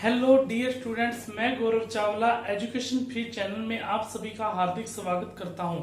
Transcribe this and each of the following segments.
Hello dear students, मैं गौरव Chawla education free channel में आप सभी का हार्दिक स्वागत करता हूं।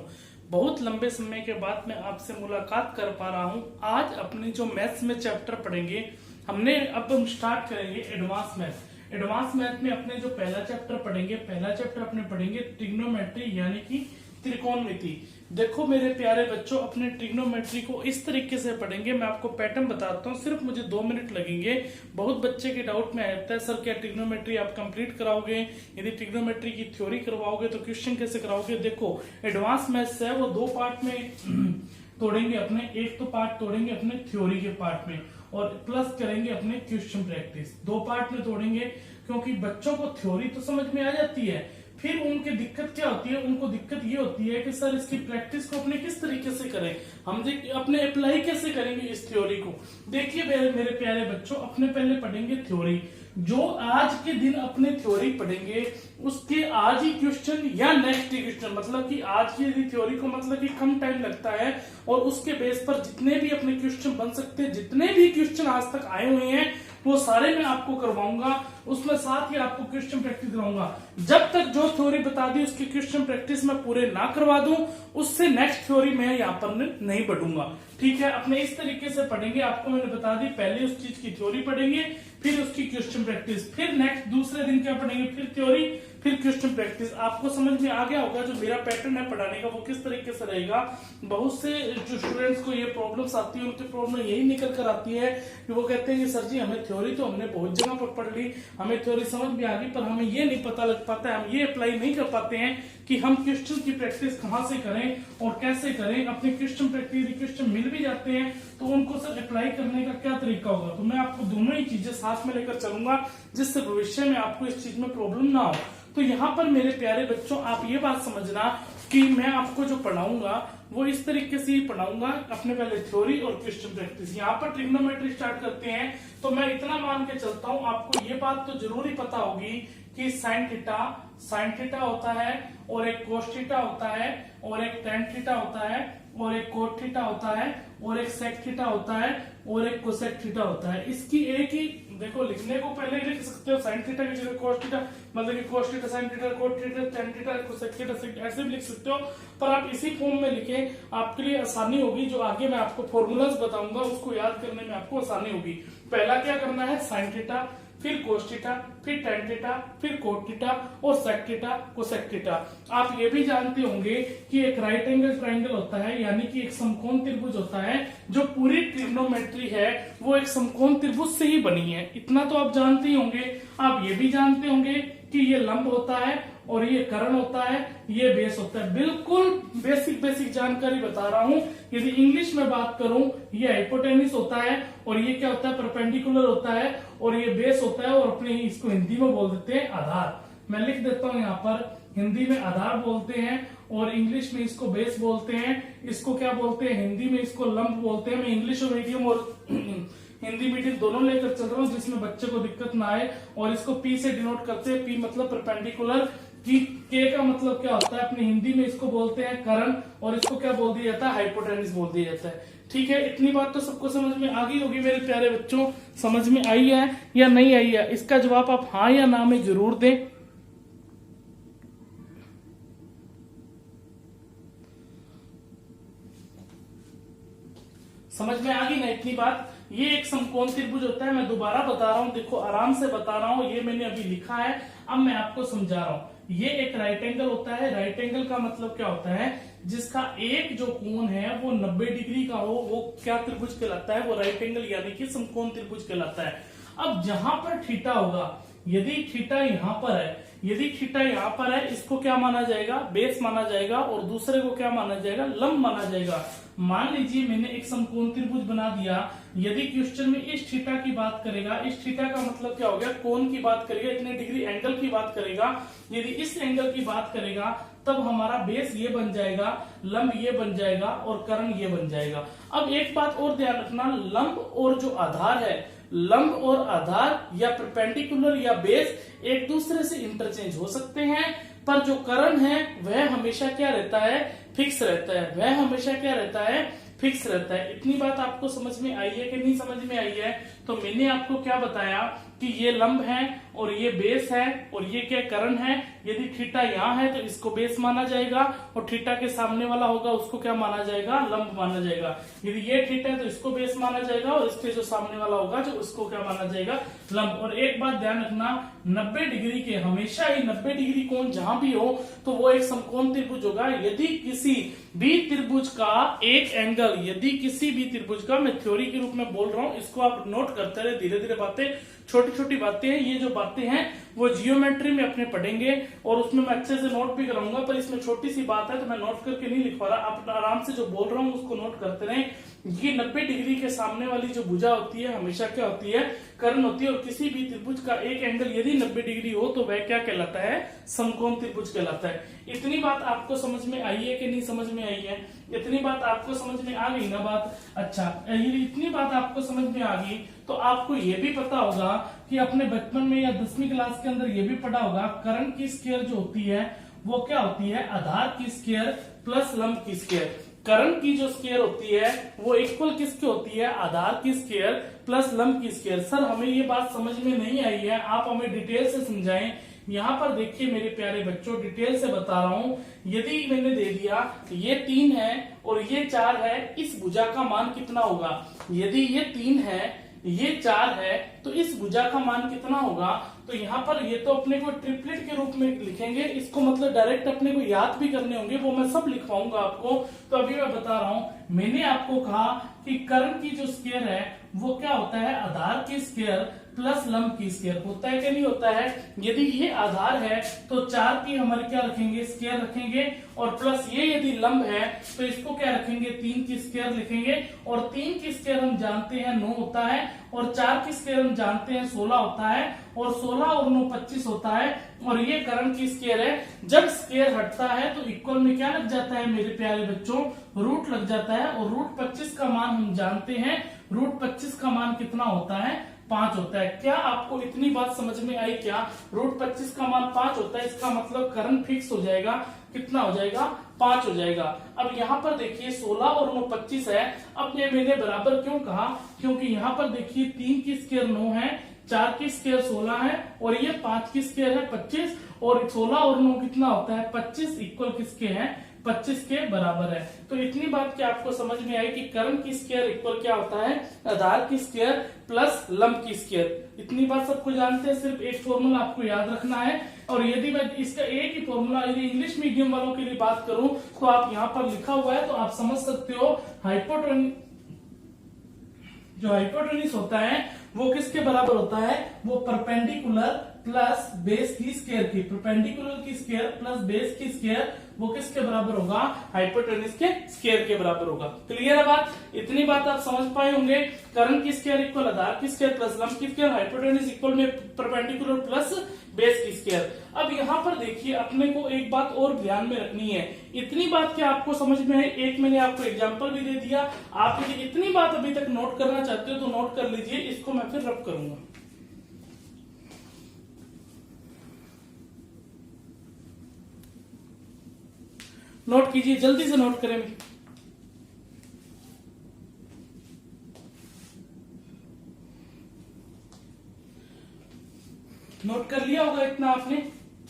बहुत लंबे समय के बाद मैं आपसे मुलाकात कर पा रहा हूं। आज अपने जो मैथ्स में चैप्टर पढ़ेंगे अब हम स्टार्ट करेंगे एडवांस मैथ। एडवांस मैथ में अपने जो पहला चैप्टर अपने पढ़ेंगे ट्रिग्नोमेट्री यानी कि त्रिकोणमिति। देखो मेरे प्यारे बच्चों, अपने ट्रिग्नोमेट्री को इस तरीके से पढ़ेंगे। मैं आपको पैटर्न बताता हूँ, सिर्फ मुझे 2 मिनट लगेंगे। बहुत बच्चे के डाउट में आता है, सर क्या ट्रिग्नोमेट्री आप कंप्लीट कराओगे? यदि ट्रिग्नोमेट्री की थ्योरी करवाओगे तो क्वेश्चन कैसे कराओगे? देखो एडवांस मैथ्स है वो 2 पार्ट में तोड़ेंगे अपने। एक तो पार्ट तोड़ेंगे अपने थ्योरी के पार्ट में और प्लस करेंगे अपने क्वेश्चन प्रैक्टिस। 2 पार्ट में तोड़ेंगे क्योंकि बच्चों को थ्योरी तो समझ में आ जाती है, फिर उनकी दिक्कत क्या होती है? उनको दिक्कत ये होती है कि सर इसकी प्रैक्टिस को अपने किस तरीके से करें, हम अपने अप्लाई कैसे करेंगे इस थ्योरी को। देखिए मेरे प्यारे बच्चों, अपने पहले पढ़ेंगे थ्योरी। जो आज के दिन अपने थ्योरी पढ़ेंगे उसके आज ही क्वेश्चन या नेक्स्ट क्वेश्चन, मतलब कि आज की यदि थ्योरी को मतलब कि कम टाइम लगता है और उसके बेस पर जितने भी अपने क्वेश्चन बन सकते हैं, जितने भी क्वेश्चन आज तक आए हुए हैं वो सारे मैं आपको करवाऊंगा। उसमें साथ ही आपको क्वेश्चन प्रैक्टिस कराऊंगा। जब तक जो थ्योरी बता दी उसकी क्वेश्चन प्रैक्टिस मैं पूरे ना करवा दूं, उससे नेक्स्ट थ्योरी मैं यहाँ पर नहीं बढ़ूंगा। ठीक है, अपने इस तरीके से पढ़ेंगे। आपको मैंने बता दी, पहले उस चीज की थ्योरी पढ़ेंगे, फिर उसकी क्वेश्चन प्रैक्टिस, फिर नेक्स्ट दूसरे दिन क्या पढ़ेंगे, फिर थ्योरी, फिर क्वेश्चन प्रैक्टिस। आपको समझ में आ गया होगा जो मेरा पैटर्न है पढ़ाने का वो किस तरीके से रहेगा। बहुत से जो स्टूडेंट्स को ये प्रॉब्लम्स आती है, उनकी प्रॉब्लम यही निकल कर आती है कि वो कहते हैं कि सर जी हमें थ्योरी तो हमने बहुत जगह पर पढ़ ली, हमें थ्योरी समझ में आ गई, पर हमें ये नहीं पता लग पाता है, हम ये अप्लाई नहीं कर पाते हैं कि हम क्वेश्चन की प्रैक्टिस कहाँ से करें और कैसे करें। अपने क्वेश्चन प्रैक्टिस क्वेश्चन मिल भी जाते हैं तो उनको सर अप्लाई करने का क्या तरीका होगा। तो मैं आपको दोनों ही चीजें साथ में लेकर चलूंगा जिससे भविष्य में आपको इस चीज में प्रॉब्लम ना हो। तो यहाँ पर मेरे प्यारे बच्चों आप ये बात समझना कि मैं आपको जो पढ़ाऊंगा वो इस तरीके से ही पढ़ाऊंगा। अपने पहले थ्योरी और क्वेश्चन प्रैक्टिस। यहाँ पर ट्रिग्नोमेट्री स्टार्ट करते हैं तो मैं इतना मान के चलता हूँ, आपको ये बात तो जरूरी पता होगी कि साइन थीटा होता है और एक कोस थीटा होता है और एक टेन थीटा होता है और एक कोट थीटा होता है और एक सेक थीटा होता है और एक कोसेक थीटा होता है। इसकी एक ही देखो, लिखने को पहले ही लिख सकते हो साइन थीटा की जगह कोस थीटा, मतलब कि cos theta sine theta cot theta tan theta cosec theta ऐसे भी लिख सकते हो, पर आप इसी फॉर्म में लिखें, आपके लिए आसानी होगी। जो आगे मैं आपको फॉर्मूलाज बताऊंगा उसको याद करने में आपको आसानी होगी। पहला क्या करना है, साइन थीटा, फिर कोस थीटा, फिर टेन थीटा, फिर कोट थीटा और सेक थीटा कोसेक थीटा। आप ये भी जानते होंगे कि एक राइट एंगल ट्राइंगल होता है, यानी कि एक समकोण त्रिभुज होता है। जो पूरी ट्रिग्नोमेट्री है वो एक समकोण त्रिभुज से ही बनी है, इतना तो आप जानते ही होंगे। आप ये भी जानते होंगे कि ये लंब होता है और ये कर्ण होता है, ये बेस होता है। बिल्कुल बेसिक जानकारी बता रहा हूं। यदि इंग्लिश में बात करूं, ये हाइपोटेनिस होता है और ये क्या होता है, परपेंडिकुलर होता है और ये बेस होता है, और अपने इसको हिंदी में बोल देते हैं आधार। मैं लिख देता हूं यहाँ पर, हिंदी में आधार बोलते हैं और इंग्लिश में इसको बेस बोलते हैं। इसको क्या बोलते हैं, हिंदी में इसको लंब बोलते हैं। मैं इंग्लिश मीडियम और हिंदी मीडियम दोनों लेकर चल रहा हूँ जिसमें बच्चे को दिक्कत ना आए। और इसको पी से डिनोट करते हैं, पी मतलब परपेंडिकुलर, के का मतलब क्या होता है, अपनी हिंदी में इसको बोलते हैं कर्ण और इसको क्या बोल दिया जाता है, हाइपोटेनिस बोल दिया जाता है। ठीक है, इतनी बात तो सबको समझ में आ गई होगी मेरे प्यारे बच्चों। समझ में आई है या नहीं आई है, इसका जवाब आप हाँ या ना में जरूर दें। समझ में आ गई ना इतनी बात। ये एक समकोण त्रिभुज होता है, मैं दोबारा बता रहा हूं, देखो आराम से बता रहा हूं, ये मैंने अभी लिखा है, अब मैं आपको समझा रहा हूं। ये एक राइट एंगल होता है। राइट एंगल का मतलब क्या होता है, जिसका एक जो कोण है वो 90 डिग्री का हो, वो क्या त्रिभुज कहलाता है, वो राइट एंगल यानी कि समकोण त्रिभुज कहलाता है। अब जहां पर थीटा होगा, यदि थीटा यहाँ पर है, इसको क्या माना जाएगा, बेस माना जाएगा, और दूसरे को क्या माना जाएगा, लंब माना जाएगा। मान लीजिए मैंने एक समकोण त्रिभुज बना दिया। यदि क्वेश्चन में इस थीटा की बात करेगा, इस थीटा का मतलब क्या हो गया, कोण की बात करेगा, इतने डिग्री एंगल की बात करेगा। यदि इस एंगल की बात करेगा तब हमारा बेस ये बन जाएगा, लंब ये बन जाएगा और कर्ण ये बन जाएगा। अब एक बात और ध्यान रखना, लंब और जो आधार है, लंब और आधार या परपेंडिकुलर या बेस एक दूसरे से इंटरचेंज हो सकते हैं, पर जो करण है वह हमेशा क्या रहता है, फिक्स रहता है, वह हमेशा क्या रहता है, फिक्स रहता है। इतनी बात आपको समझ में आई है कि नहीं समझ में आई है? तो मैंने आपको क्या बताया कि ये लंब है और ये बेस है और ये क्या करण है। यदि थीटा यहाँ है तो इसको बेस माना जाएगा और थीटा के सामने वाला होगा उसको क्या माना जाएगा, लंब माना जाएगा। यदि ये थीटा है तो इसको बेस माना जाएगा और इसके जो सामने वाला होगा जो उसको क्या माना जाएगा, लंब। और एक बात ध्यान रखना, 90 डिग्री के हमेशा ही 90 डिग्री कोण जहां भी हो तो वो एक समकोण त्रिभुज होगा। यदि किसी भी त्रिभुज का एक एंगल, यदि किसी भी त्रिभुज का, मैं थ्योरी के रूप में बोल रहा हूं, इसको आप नोट करते रहे, धीरे धीरे बातें, छोटी छोटी बातें हैं। ये जो बातें हैं वो जियोमेट्री में अपने पढ़ेंगे और उसमें मैं अच्छे से नोट भी कराऊंगा, पर इसमें छोटी सी बात है तो मैं नोट करके नहीं लिखवा रहा, आप आराम से जो बोल रहा हूँ उसको नोट करते रहें। ये 90 डिग्री के सामने वाली जो भुजा होती है हमेशा क्या होती है, कर्ण होती है। और किसी भी त्रिभुज का एक एंगल यदि 90 डिग्री हो तो वह क्या कहलाता है, समकोण त्रिभुज कहलाता है। इतनी बात आपको समझ में आई है कि नहीं समझ में आई है? इतनी बात आपको समझ में आ गई ना बात? अच्छा, यदि इतनी बात आपको समझ में आ गई तो आपको यह भी पता होगा कि अपने बचपन में या 10वीं क्लास के अंदर यह भी पढ़ा होगा, कर्ण की स्क्वायर जो होती है वो क्या होती है, आधार की स्क्वायर प्लस लंब की स्क्वायर। कर्ण की जो स्क्वायर होती है वो इक्वल किसकी होती है, आधार की स्क्वायर प्लस लंब की स्क्वायर। सर हमें ये बात समझ में नहीं आई है, आप हमें डिटेल से समझाएं। यहाँ पर देखिए मेरे प्यारे बच्चों, डिटेल से बता रहा हूं। यदि मैंने दे दिया ये 3 है और ये 4 है, इस भुजा का मान कितना होगा? यदि ये 3 है, ये 4 है, तो इस भुजा का मान कितना होगा? तो यहाँ पर ये तो अपने को ट्रिपलेट के रूप में लिखेंगे, इसको मतलब डायरेक्ट अपने को याद भी करने होंगे, वो मैं सब लिखवाऊंगा आपको। तो अभी मैं बता रहा हूं, मैंने आपको कहा कि कर्ण की जो स्क्वायर है वो क्या होता है, आधार की स्क्वायर प्लस लंब की स्क्वायर। होता है कि नहीं होता है? यदि ये आधार है तो 4 की हमारे क्या रखेंगे, स्क्वायर रखेंगे, और प्लस ये यदि लंब है तो इसको क्या रखेंगे, 3 की स्क्वायर लिखेंगे। और 3 की स्क्वायर हम जानते हैं 9 होता है, और 4 की स्क्वायर हम जानते हैं 16 होता है, और 16 और 9 25 होता है। और ये कर्ण की स्क्वायर है। जब स्क्वायर हटता है तो इक्वल में क्या लग जाता है मेरे प्यारे बच्चों, रूट लग जाता है। और रूट 25 का मान हम जानते हैं, रूट 25 का मान कितना होता है, 5 होता है। क्या आपको इतनी बात समझ में आई क्या? रूट 25 का मान 5 होता है, इसका मतलब कर्ण फिक्स हो जाएगा, कितना हो जाएगा, 5 हो जाएगा। अब यहाँ पर देखिए 16 और 9 25 है। अब ये मैंने बराबर क्यों कहा, क्योंकि यहाँ पर देखिए 3 की स्क्वायर 9 है, 4 की स्क्वायर 16 है, और ये 5 की स्क्वायर है 25, और 16 और 9 कितना होता है, 25, इक्वल किसके हैं, 25 के बराबर है। तो इतनी बात क्या आपको समझ में आई कि कर्ण की स्क्वायर इक्वल क्या होता है, आधार की स्क्वायर प्लस लंब की स्क्वायर। इतनी बात सबको जानते हैं, सिर्फ एक फॉर्मूला आपको याद रखना है। और यदि मैं इसका एक ही फॉर्मूला यदि इंग्लिश मीडियम वालों के लिए बात करूं तो आप यहाँ पर लिखा हुआ है तो आप समझ सकते हो, हाइपोटेन्यूस, जो हाइपोटेन्यूस होता है वो किसके बराबर होता है, वो परपेंडिकुलर प्लस बेस की स्क्वायर की, परपेंडिकुलर की स्क्वायर प्लस बेस की स्क्वायर, वो किसके बराबर होगा, हाइपोटेन्यूस के स्क्वायर के बराबर होगा। क्लियर है बात? इतनी बात आप समझ पाए होंगे। कर्ण की स्क्वायर इक्वल आधार की स्क्वायर प्लस लंब की स्क्वायर, हाइपोटेन्यूस इक्वल में परपेंडिकुलर प्लस बेस की स्क्वायर। अब यहाँ पर देखिए अपने को एक बात और ध्यान में रखनी है। इतनी बात क्या आपको समझ में है, एक मैंने आपको एग्जांपल भी दे दिया। आप यदि इतनी बात अभी तक नोट करना चाहते हो तो नोट कर लीजिए, इसको मैं फिर रब करूंगा। नोट कीजिए, जल्दी से नोट करें। नोट कर लिया होगा इतना आपने,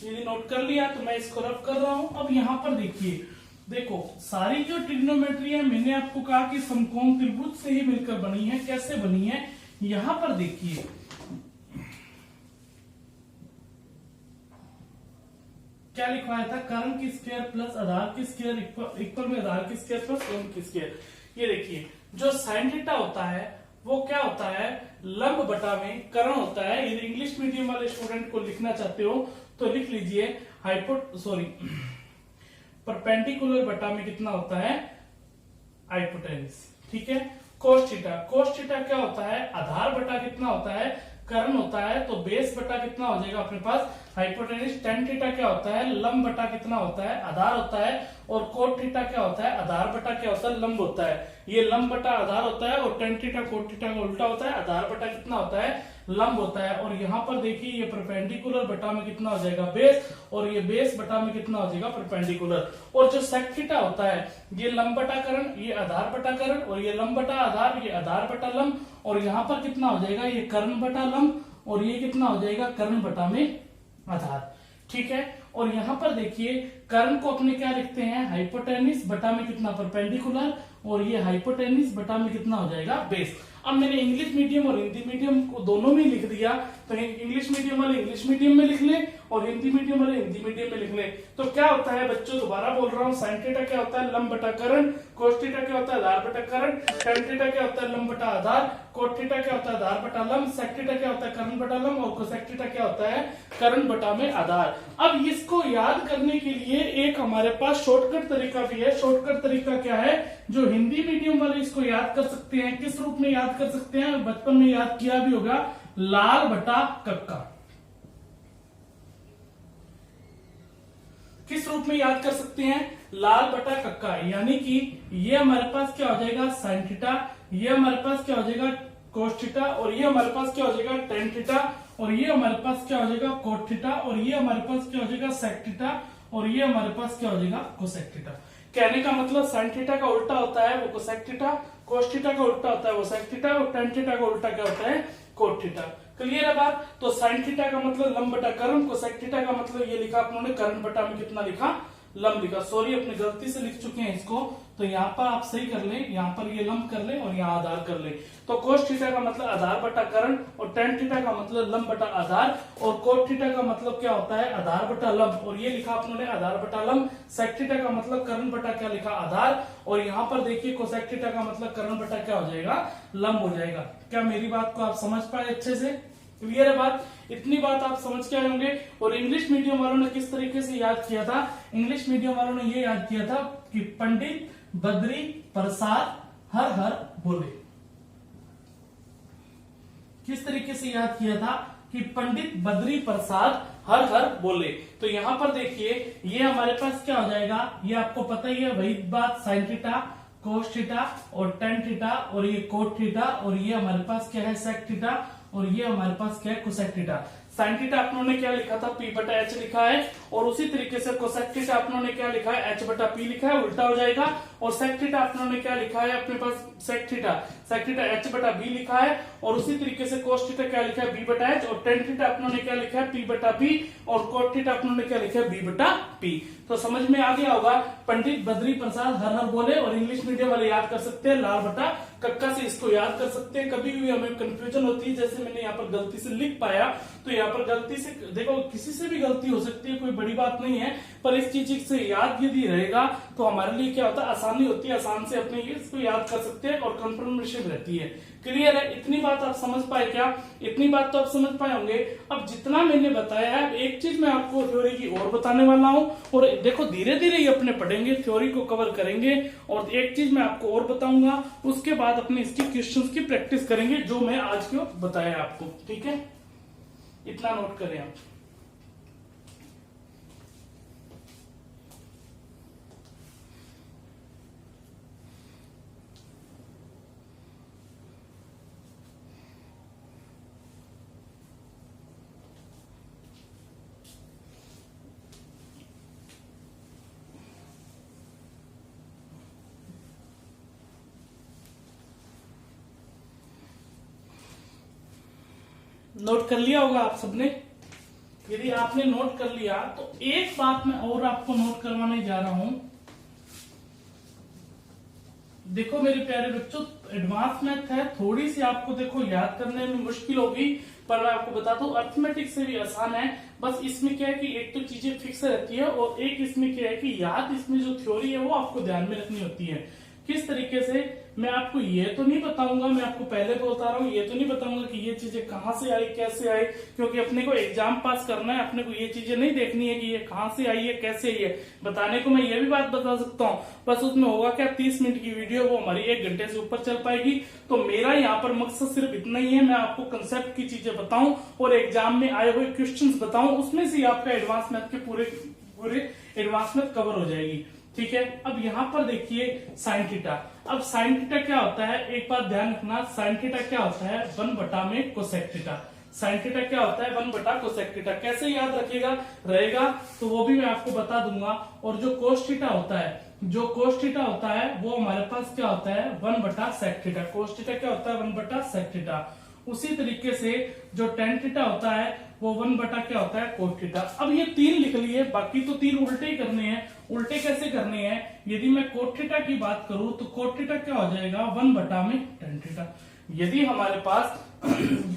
यदि नोट कर लिया तो मैं इसको रब कर रहा हूं। अब यहां पर देखिए, देखो सारी जो ट्रिग्नोमेट्री है मैंने आपको कहा कि समकोण त्रिभुज से ही मिलकर बनी है। कैसे बनी है, यहां पर देखिए क्या लिखवाया था, कर्ण की स्क्वायर प्लस आधार की स्क्वायर इक्वल में आधार की स्क्वायर प्लस लंब की स्क्वायर। ये देखिए जो साइन थीटा होता है वो क्या होता है, लंब बटा में कर्ण होता है। यदि इंग्लिश मीडियम वाले स्टूडेंट को लिखना चाहते हो तो लिख लीजिए परपेंडिकुलर बटा में कितना होता है, हाइपोटेन्यूस। ठीक है। कोस थीटा, कोस थीटा क्या होता है, आधार बटा कितना होता है, कर्ण होता है, तो बेस बटा कितना हो जाएगा अपने पास, हाइपोटेन्यूस। टेन थीटा क्या होता है, लंब बटा कितना होता है, आधार होता है। और कोट थीटा क्या होता है, आधार बटा क्या होता है, लंब होता है। ये लंब बटा आधार होता है, और टेन थीटा कोट थीटा का उल्टा होता है, आधार बटा कितना होता है, लंब होता है। और यहाँ पर देखिए ये परपेंडिकुलर बटा में कितना हो जाएगा बेस, और ये बेस बटा में कितना हो जाएगा परपेंडिकुलर। और जो सेक थीटा होता है ये लंब बटा कर्ण, ये आधार बटा कर्ण, और ये लंब बटा आधार, ये आधार बटा लंब। और यहाँ पर कितना हो जाएगा ये कर्ण बटा लंब, और ये कितना हो जाएगा कर्ण बटा में आधार। ठीक है। और यहाँ पर देखिए कर्ण को अपने क्या लिखते हैं हाइपोटेनिस बटा में कितना परपेंडिकुलर, और ये हाइपोटेनिस बटा में कितना हो जाएगा बेस। अब मैंने इंग्लिश मीडियम और हिंदी मीडियम को दोनों में लिख दिया, तो इंग्लिश मीडियम वाले इंग्लिश मीडियम में लिख ले और हिंदी मीडियम वाले हिंदी मीडियम में लिख ले। तो क्या होता है बच्चों, दोबारा बोल रहा हूँ, साइन थीटा क्या होता है लंब बटा कर्ण, कोस थीटा क्या होता है आधार बटा कर्ण, टेन थीटा क्या होता है लंब बटा आधार, कोट थीटा क्या होता है आधार बटा लंब, सेक थीटा क्या होता है कर्ण बटा लंब, और कोसेक थीटा क्या होता है कर्ण बटा में आधार। अब इसको याद करने के लिए एक हमारे पास शॉर्टकट तरीका भी है। शॉर्टकट तरीका क्या है, जो हिंदी मीडियम वाले इसको याद कर सकते हैं, किस रूप में याद कर सकते हैं, बचपन में याद किया भी होगा, लाल बटा कक्का। किस रूप में याद कर सकते हैं, लाल बटा कक्का। यानी कि ये हमारे पास क्या हो जाएगा साइन थीटा, ये हमारे पास क्या हो जाएगा कोस थीटा, और ये हमारे पास क्या हो जाएगा टेन थीटा, और ये हमारे पास क्या हो जाएगा कोट थीटा, और ये हमारे पास क्या हो जाएगा सेक थीटा, और ये हमारे पास क्या हो जाएगा कोसेक थीटा। कहने का मतलब साइन थीटा का उल्टा होता है वो कोसेक थीटा, कोस थीटा का उल्टा होता है वो सेक थीटा, और टेन थीटा का उल्टा क्या होता है कोट थीटा। क्लियर है बात। तो साइन थीटा का मतलब लंब बटा कर्ण, कोसेक थीटा का मतलब ये लिखा अपने कर्ण बटा में कितना लिखा लंब लिखा। सॉरी अपनी गलती से लिख चुके हैं इसको, तो यहाँ पर आप सही कर लें, यहाँ पर ये लंब कर लें और यहाँ आधार कर लें। तो कोस थीटा का मतलब आधार बटा कर्ण, और टेन थीटा का मतलब लंब बटा आधार, और कोट थीटा का मतलब क्या होता है आधार बटा लंब, और ये लिखा अपने आधार बटा लंब। सेक थीटा का मतलब कर्ण बटा क्या लिखा आधार, और यहाँ पर देखिए कोसेक थीटा का मतलब कर्ण बटा क्या हो जाएगा लंब हो जाएगा। क्या मेरी बात को आप समझ पाए अच्छे से, क्लियर है बात। इतनी बात आप समझ के आए होंगे। और इंग्लिश मीडियम वालों ने किस तरीके से याद किया था, इंग्लिश मीडियम वालों ने ये याद किया था कि पंडित बद्री प्रसाद हर हर बोले। किस तरीके से याद किया था कि पंडित बद्री प्रसाद हर हर बोले। तो यहां पर देखिए ये हमारे पास क्या हो जाएगा, ये आपको पता ही है वही बात, साइन थीटा कोस थीटा और टेन थीटा, और ये कोट थीटा, और ये हमारे पास क्या है सेक थीटा, और ये हमारे पास क्या है कोसेक थीटा। साइन थीटा अपनों क्या लिखा था पी बटा एच लिखा है, और उसी तरीके से कोसेक थीटा अपनों क्या लिखा है एच बटा पी लिखा है, उल्टा हो जाएगा। और सेक थीटा अपनों क्या लिखा है अपने पास सेक थीटा एच बटा बी लिखा है, और उसी तरीके से कोस थीटा क्या लिखा है बी बटा एच, और टेन थीटा अपनों क्या लिखा है पी बटा पी, और कोट थीटा अपनों क्या लिखा है बी बटा पी। तो समझ में आ गया होगा, पंडित बद्री प्रसाद हर हर बोले, और इंग्लिश मीडियम वाले याद कर सकते हैं लाल बटा कक्का से इसको याद कर सकते हैं। कभी भी हमें कंफ्यूजन होती है, जैसे मैंने यहाँ पर गलती से लिख पाया, तो यहाँ पर गलती से देखो किसी से भी गलती हो सकती है, कोई बड़ी बात नहीं है, पर इस चीज से याद यदि रहेगा तो हमारे लिए क्या होता है आसानी होती है, आसान से अपने इसको याद कर सकते हैं और कंफर्मेशन रहती है। क्लियर है। इतनी बात आप समझ पाए क्या, इतनी बात तो आप समझ पाए होंगे। अब जितना मैंने बताया है, एक चीज मैं आपको थ्योरी की और बताने वाला हूं, और देखो धीरे धीरे ही अपने पढ़ेंगे, थ्योरी को कवर करेंगे, और एक चीज मैं आपको और बताऊंगा, उसके बाद अपने इसकी क्वेश्चंस की प्रैक्टिस करेंगे जो मैं आज क्यों बताया आपको। ठीक है, इतना नोट करें आप। नोट कर लिया होगा आप सबने। यदि आपने नोट कर लिया तो एक बात मैं और आपको नोट करवाने जा रहा हूं। देखो मेरे प्यारे बच्चों, एडवांस मैथ है, थोड़ी सी आपको देखो याद करने में मुश्किल होगी, पर मैं आपको बताता हूँ अर्थमेटिक से भी आसान है। बस इसमें क्या है कि एक तो चीजें फिक्स रहती है, और एक इसमें क्या है कि याद इसमें जो थ्योरी है वो आपको ध्यान में रखनी होती है। किस तरीके से, मैं आपको ये तो नहीं बताऊंगा, मैं आपको पहले बता रहा हूँ, ये तो नहीं बताऊंगा कि ये चीजें कहाँ से आई कैसे आई, क्योंकि अपने को एग्जाम पास करना है, अपने को ये चीजें नहीं देखनी है कि ये कहाँ से आई है कैसे आई है। बताने को मैं ये भी बात बता सकता हूँ, बस उसमें होगा क्या 30 मिनट की वीडियो वो हमारी 1 घंटे से ऊपर चल पाएगी। तो मेरा यहाँ पर मकसद सिर्फ इतना ही है, मैं आपको कंसेप्ट की चीजें बताऊं और एग्जाम में आए हुए क्वेश्चन बताऊं, उसमें से आपका एडवांस मैथ के पूरे एडवांस मैथ कवर हो जाएगी। ठीक है। अब यहाँ पर देखिए साइन थीटा। अब साइन थीटा क्या होता है, एक बात ध्यान रखना, साइन थीटा क्या होता है 1 बटा में कोसेक थीटा। साइन थीटा क्या होता है 1 बटा कोसेक थीटा। कैसे याद रखेगा रहेगा तो वो भी मैं आपको बता दूंगा। और जो कोस थीटा होता है, जो कोस थीटा होता है वो हमारे पास क्या होता है 1 बटा सेक थीटा। कोस थीटा क्या होता है 1 बटा सेक थीटा। उसी तरीके से जो टेन थीटा होता है वो 1 बटा क्या होता है कोस थीटा। अब ये 3 लिख लिए, बाकी तो 3 उल्टे ही करने हैं। उल्टे कैसे करने हैं, यदि मैं कोट थीटा की बात करूं तो कोट थीटा क्या हो जाएगा 1 बटा में टेन थीटा। यदि हमारे पास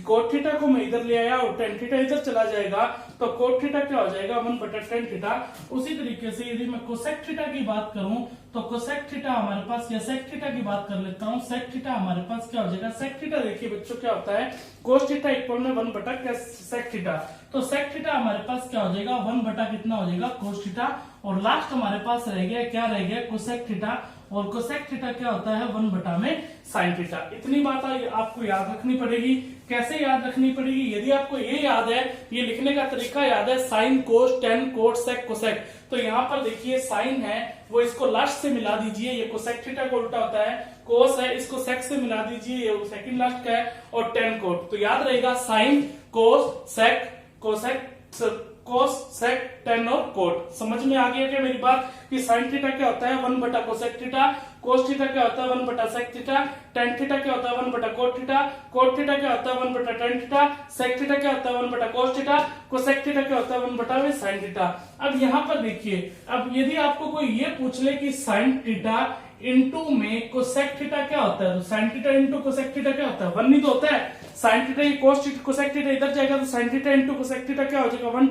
कोट थीटा को मैं इधर ले आया और टेन थीटा इधर चला जाएगा तो कोट थीटा क्या हो जाएगा 1 बटा टेन थीटा। उसी तरीके से यदि मैं कोसेक थीटा की बात करूं तो कोसेक थीटा हमारे पास, या सेक थीटा की बात कर लेता हूं, सेक थीटा हमारे पास क्या हो जाएगा सेक थीटा। देखिए बच्चों क्या होता है कोस थीटा इक्वल में 1 बटा सेक थीटा। तो सेक थीटा हमारे पास क्या हो जाएगा 1 बटा कितना हो जाएगा कोस थीटा। और लास्ट हमारे पास रह गया क्या, रह गया कोसेक थीटा। और कोसेक थीटा क्या होता है 1 बटा में साइन थीटा। इतनी बात आपको याद रखनी पड़ेगी। कैसे याद रखनी पड़ेगी, यदि आपको ये याद है, ये लिखने का तरीका याद है, sine cos tan cot sec cosec, तो यहाँ पर देखिए साइन है वो इसको लास्ट से मिला दीजिए, ये कोसेक थीटा को उल्टा होता है। कोस है इसको सेक से मिला दीजिए, ये सेकंड लास्ट का है। और टेन कोट, तो याद रहेगा साइन कोस सेक कोसेक, कोस सेक टेन और कोट। समझ में आ गया क्या मेरी बात कि साइन थीटा क्या होता है 1 बटा कोसेक थीटा, कोस थीटा क्या होता है 1 बटा सेक थीटा, टेन थीटा क्या होता है 1 बटा कोट थीटा, कोट थीटा क्या होता है 1 बटा टेन थीटा, सेक थीटा क्या होता है 1 बटा कोस थीटा, कोसेक थीटा क्या होता है 1 बटा में साइन थीटा। अब यहाँ पर देखिए, अब यदि आपको कोई ये पूछ ले कि साइन थीटा इंटू में कोसेक थीटा क्या होता है, तो sine theta into cosec theta क्या होता है 1 ही तो होता है। Sine theta cos theta cosec theta इधर जाएगा तो sine theta into cosec theta क्या हो जाएगा 1।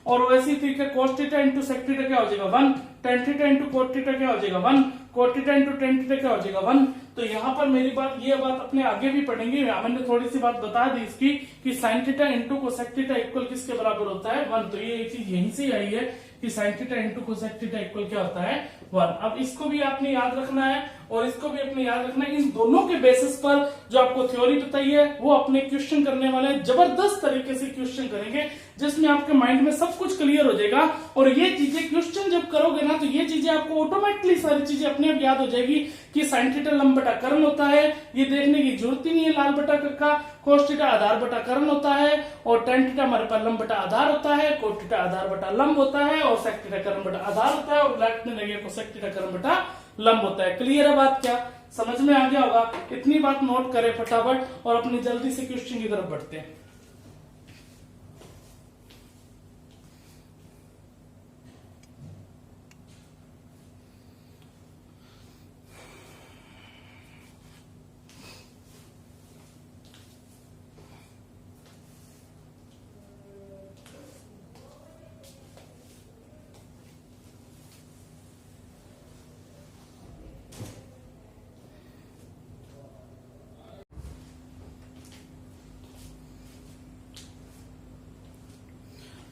और वैसी तरीके cos theta into sec theta क्या हो जाएगा 1, tan theta into cot theta क्या हो जाएगा 1, cot theta into tan theta क्या हो जाएगा 1। तो यहाँ पर मेरी बात, ये बात अपने आगे भी पढ़ेंगे, मैंने थोड़ी सी बात बता दी इसकी कि sine theta into cosec theta equal किसके बराबर होता है 1। तो ये चीज यहीं से आई है कि sine theta into cosec theta equal क्या होता है 1। अब इसको भी आपने याद रखना है और इसको भी अपने याद रखना है। इन दोनों के बेसिस पर जो आपको थ्योरी बताई है वो अपने क्वेश्चन करने वाले हैं, जबरदस्त तरीके से क्वेश्चन करेंगे जिसमें आपके माइंड में सब कुछ क्लियर हो जाएगा। और ये चीजें क्वेश्चन जब करोगे ना तो ये चीजें आपको ऑटोमेटिकली सारी चीजें अपने आप याद हो जाएगी कि साइन थीटा लंब बटा कर्ण होता है, ये देखने की जरूरत ही नहीं है लाल बटा का। कोस थीटा आधार बटा कर्ण होता है और टेन थीटा हमारे पास लंब बटा आधार होता है, कोट थीटा आधार बटा लंब होता है और सेक थीटा कर्ण बटा आधार होता है और लेफ्ट में लगे कोसेक थीटा कर्ण बटा लंब होता है। क्लियर है बात, क्या समझ में आ गया होगा। इतनी बात नोट करें फटाफट और अपनी जल्दी से क्वेश्चन की तरफ बढ़ते हैं।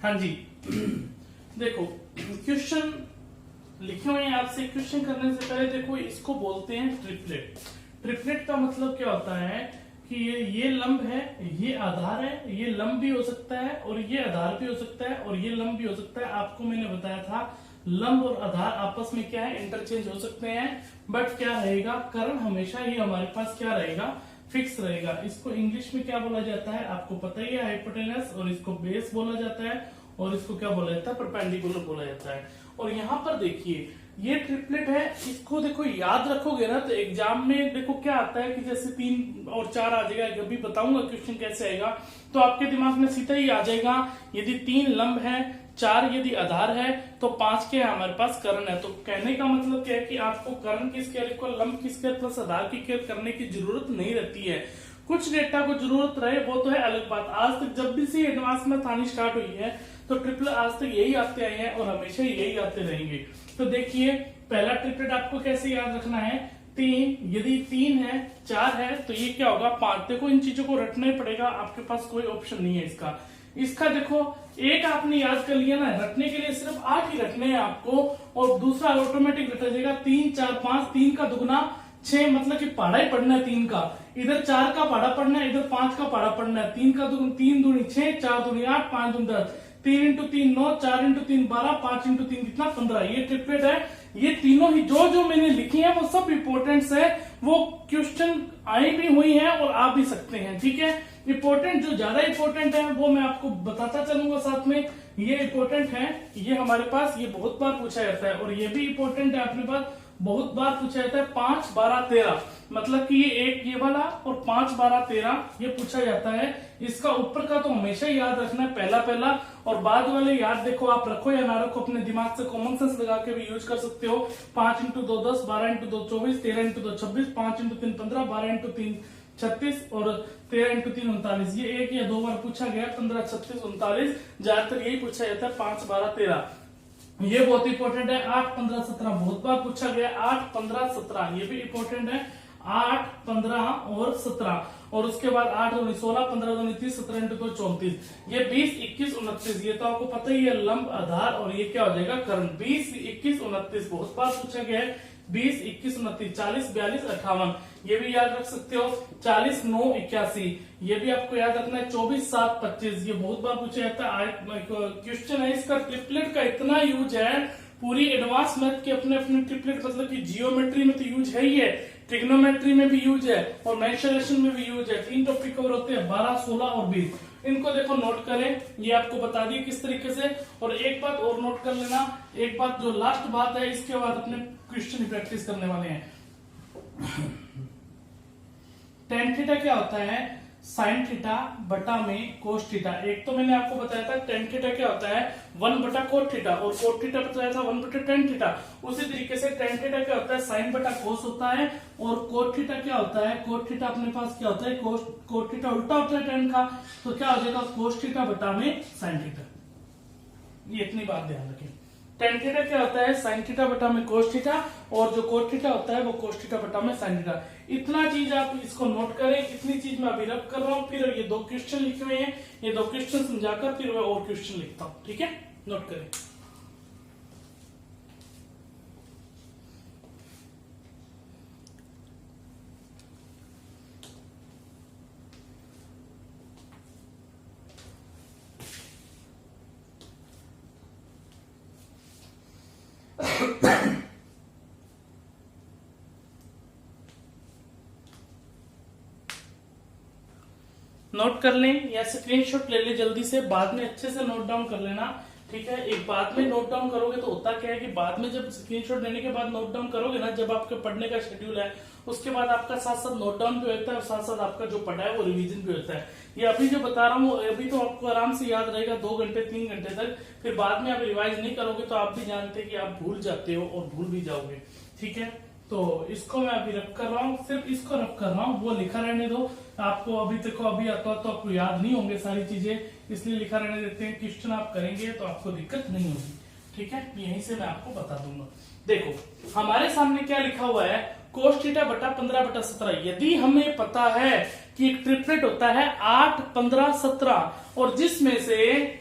हाँ जी देखो क्वेश्चन लिखे हुए हैं आपसे। क्वेश्चन करने से पहले देखो इसको बोलते हैं ट्रिपलेट। ट्रिपलेट का मतलब क्या होता है कि ये लंब है, ये आधार है, ये लंब भी हो सकता है और ये आधार भी हो सकता है और ये लंब भी हो सकता है। आपको मैंने बताया था लंब और आधार आपस में क्या है इंटरचेंज हो सकते हैं, बट क्या रहेगा कर्ण हमेशा ही हमारे पास क्या रहेगा फिक्स रहेगा। इसको इंग्लिश में क्या बोला जाता है आपको पता ही है, हाइपोटेनस, और इसको बेस बोला जाता है और इसको क्या बोला जाता है परपेंडिकुलर बोला जाता है। और यहाँ पर देखिए ये ट्रिपलेट है, इसको देखो याद रखोगे ना तो एग्जाम में देखो क्या आता है कि जैसे 3 और 4 आ जाएगा, अभी बताऊंगा क्वेश्चन कैसे आएगा तो आपके दिमाग में सीधा ही आ जाएगा। यदि 3 लंब है, 4 यदि आधार है तो 5 के हमारे पास कर्ण है। तो कहने का मतलब क्या है कि आपको कर्ण की स्केयर इक्वल लंब की स्केयर प्लस आधार की स्केयर करने की जरूरत नहीं रहती है। कुछ डेटा को जरूरत रहे वो तो है अलग बात। आज तक जब भी से एडवांस में आनी स्टार्ट हुई है तो ट्रिपल आज तक यही आते आए हैं और हमेशा यही आते रहेंगे। तो देखिए पहला ट्रिपलेट आपको कैसे याद रखना है, 3 यदि 3 है 4 है तो ये क्या होगा 5। देखो इन चीजों को रटना ही पड़ेगा, आपके पास कोई ऑप्शन नहीं है इसका। इसका देखो एक आपने याद कर लिया ना, रटने के लिए सिर्फ 8 ही रटने हैं आपको और दूसरा ऑटोमेटिक रटा जाएगा 3 4 5, 3 का दुगना 6, मतलब कि पढ़ा ही पढ़ना है 3 का, इधर 4 का पढ़ा पढ़ना है, इधर 5 का पढ़ा पढ़ना है। 3 का दुगुन 3 दूनी 6, 4 दूनी 8, 5 दूनी 10, 3 इंटू 3 9, 4 इंटू 3 12, 5 इंटू 3 कितना 15। ये ट्रिपलेट है। ये तीनों ही जो जो मैंने लिखी है वो सब इंपोर्टेंट्स है, वो क्वेश्चन आई भी हुई है और आ भी सकते हैं। ठीक है, इंपॉर्टेंट जो ज्यादा इंपॉर्टेंट है वो मैं आपको बताता चलूंगा साथ में। ये इंपॉर्टेंट है, ये हमारे पास ये बहुत बार पूछा जाता है, और ये भी इंपॉर्टेंट है अपने पास, बहुत बार पूछा जाता है 5, 12, 13, मतलब कि ये एक ये वाला और 5, 12, 13 ये पूछा जाता है। इसका ऊपर का तो हमेशा याद रखना है पहला पहला, और बाद वाले याद देखो आप रखो या ना रखो, अपने दिमाग से कॉमन सेंस लगा के भी यूज कर सकते हो। 5 × 2 10, 12 × 2 24, 13 × 2 26, 5 × 3 15, 12 × 3 36 और 13 × 3 39। ये एक या दो बार पूछा गया, 15, 36, 39 ज्यादातर यही पूछा जाता है, 5, 12, 13। ये बहुत इंपॉर्टेंट है। 8, 15, 17 बहुत बार पूछा गया, 8, 15, 17 ये भी इंपॉर्टेंट है, 8, 15 और 17। और उसके बाद 8 दूनी 16, 15 दूनी 30, 17 × 2 34, ये 20, 21, 29 ये तो आपको पता ही है, लंब, आधार, और ये क्या हो जाएगा, कर्ण। 20, 21, 29 बहुत बार पूछा गया है, 20, 21, 29, 40, 42, 58 ये भी याद रख सकते हो। 40, 9, 81 ये भी आपको याद रखना है। 24, 7, 25 ये बहुत बार पूछा जाता है, क्वेश्चन है इसका। ट्रिपलेट का इतना यूज है, पूरी एडवांस मैथ के अपने अपने ट्रिपलेट, मतलब कि जियोमेट्री में तो यूज है ही है, ट्रिग्नोमेट्री में भी यूज है, और मेंसुरेशन में भी यूज है। 3 टॉपिक कवर होते हैं, 12, 16 और 20। इनको देखो नोट करें, ये आपको बता दिए किस तरीके से। और एक बात और नोट कर लेना, एक बात जो लास्ट बात है, इसके बाद अपने क्वेश्चन की प्रैक्टिस करने वाले हैं। tan थीटा क्या होता है, sin थीटा बटा में cos थीटा। एक तो मैंने आपको बताया था tan थीटा क्या होता है, 1 बटा cot थीटा, और cot थीटा बताया था 1 बटा tan थीटा। उसी तरीके से tan थीटा क्या होता है, sin बटा cos होता है, और cot थीटा क्या होता है, cot थीटा अपने पास क्या होता है, cot थीटा उल्टा होता है tan का, तो क्या हो जाएगा cos थीटा बटा में sin थीटा। ये इतनी बात ध्यान रखें। tan थीटा क्या होता है, sin थीटा बटा में cos थीटा, और जो cot थीटा होता है वो cos थीटा बटा में sin थीटा। इतना चीज आप इसको नोट करें, इतनी चीज मैं अभी रब कर रहा हूँ। फिर ये 2 क्वेश्चन लिखे हुए हैं, ये 2 क्वेश्चन समझाकर फिर मैं और क्वेश्चन लिखता हूँ। ठीक है, नोट करें। नोट कर लें या स्क्रीनशॉट ले ले जल्दी से, बाद में अच्छे से नोट डाउन कर लेना। ठीक है, एक बाद में नोट डाउन करोगे तो होता क्या है कि बाद में जब स्क्रीनशॉट लेने के बाद नोट डाउन करोगे ना, जब आपके पढ़ने का शेड्यूल है उसके बाद आपका साथ साथ नोट डाउन भी होता है, और साथ साथ आपका जो पढ़ा है वो रिवीजन भी होता है। ये अभी जो बता रहा हूँ अभी तो आपको आराम से याद रहेगा 2 घंटे 3 घंटे तक, फिर बाद में आप रिवाइज नहीं करोगे तो आप भी जानते हैं कि आप भूल जाते हो और भूल भी जाओगे। ठीक है, तो इसको मैं अभी रफ कर रहा हूँ, सिर्फ इसको रफ कर रहा हूँ, वो लिखा रहने दो। आपको अभी देखो अभी आता तो आपको याद नहीं होंगे सारी चीजें, इसलिए लिखा रहने देते हैं। क्वेश्चन आप करेंगे तो आपको दिक्कत नहीं होगी। ठीक है, यहीं से मैं आपको बता दूंगा। देखो हमारे सामने क्या लिखा हुआ है, cos थीटा बटा 15 बटा 17। यदि हमें पता है कि एक ट्रिपलेट होता है 8, 15, 17, और जिसमें से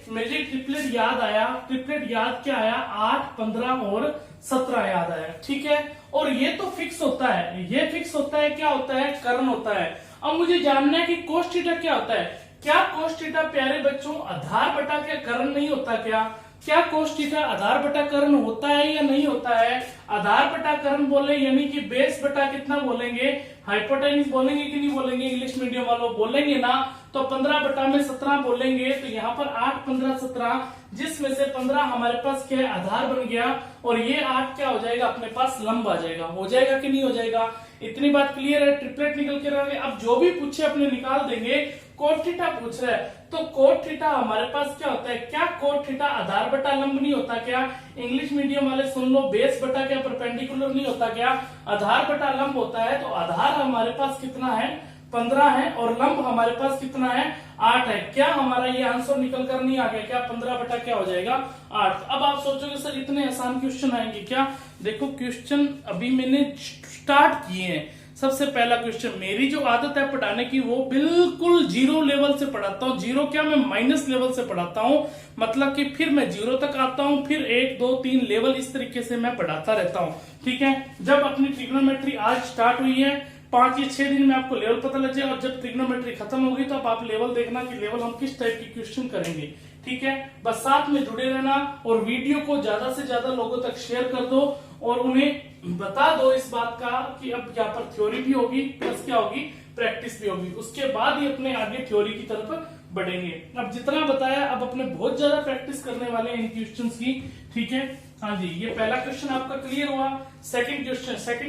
मुझे ट्रिपलेट याद आया, ट्रिपलेट याद क्या आया, 8, 15 और 17 याद आया। ठीक है, और ये तो फिक्स होता है, ये फिक्स होता है, क्या होता है, कर्ण होता है। अब मुझे जानना है कि cos थीटा क्या होता है। क्या cos थीटा प्यारे बच्चों आधार बटा के कर्ण नहीं होता क्या? क्या cos थीटा आधार बटा कर्ण होता है या नहीं होता है? आधार बटा कर्ण बोले यानी कि बेस बटा कितना बोलेंगे, हाइपोटेन्यूज बोलेंगे कि नहीं बोलेंगे, इंग्लिश मीडियम वालों बोलेंगे ना, तो 15 बटा में 17 बोलेंगे। तो यहाँ पर 8, 15, 17, जिसमें से 15 हमारे पास क्या है, आधार बन गया, और ये 8 क्या हो जाएगा, अपने पास लंब आ जाएगा। हो जाएगा कि नहीं हो जाएगा? इतनी बात क्लियर है, ट्रिपलेट निकल के रहेंगे। अब जो भी पूछे अपने निकाल देंगे। कोट थीटा पूछ रहा है तो कोट थीटा हमारे पास क्या होता है, क्या कोट थीटा आधार बटा लंब नहीं होता क्या? इंग्लिश मीडियम वाले सुन लो, बेस बटा क्या परपेंडिकुलर नहीं होता क्या? आधार बटा लंब होता है। तो आधार हमारे पास कितना है, 15 है, और लंब हमारे पास कितना है, 8 है। क्या हमारा ये आंसर निकल कर नहीं आ गया क्या? 15 बटा क्या हो जाएगा, 8। अब आप सोचोगे सर इतने आसान क्वेश्चन आएंगे क्या? देखो क्वेश्चन अभी मैंने स्टार्ट किए हैं। सबसे पहला क्वेश्चन, मेरी जो आदत है पढ़ाने की वो बिल्कुल जीरो लेवल से पढ़ाता हूँ। जीरो क्या, मैं माइनस लेवल से पढ़ाता हूँ, मतलब कि फिर मैं जीरो तक आता हूँ, फिर 1, 2, 3 लेवल, इस तरीके से मैं पढ़ाता रहता हूँ। ठीक है, जब अपनी ट्रिग्नोमेट्री आज स्टार्ट हुई है, 5 या 6 दिन में आपको लेवल पता लग जाए, और जब ट्रिग्नोमेट्री खत्म होगी तो अब आप लेवल देखना कि लेवल हम किस टाइप की क्वेश्चन करेंगे। ठीक है, बस साथ में जुड़े रहना और वीडियो को ज्यादा से ज्यादा लोगों तक शेयर कर दो और उन्हें बता दो इस बात का कि अब यहाँ पर थ्योरी भी होगी प्लस क्या होगी, प्रैक्टिस भी होगी। उसके बाद ही अपने आगे थ्योरी की तरफ बढ़ेंगे। अब जितना बताया, अब अपने बहुत ज्यादा प्रैक्टिस करने वाले हैं इन क्वेश्चंस की, ठीक है। हाँ जी, ये पहला क्वेश्चन आपका क्लियर हुआ। सेकंड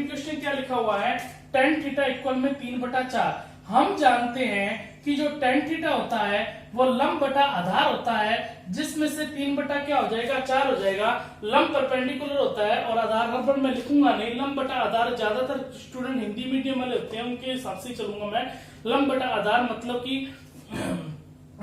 क्वेश्चन क्या लिखा हुआ है, tan थीटा इक्वल में 3/4। हम जानते हैं कि जो tan थीटा होता है वो लंब बटा आधार होता है, जिसमें से 3 बटा क्या हो जाएगा, 4 हो जाएगा। लंब परपेंडिकुलर होता है और आधार हर बार मैं लिखूंगा नहीं, लंब बटा आधार ज्यादातर स्टूडेंट हिंदी मीडियम वाले होते हैं, उनके हिसाब से चलूंगा मैं। लंब बटा आधार मतलब कि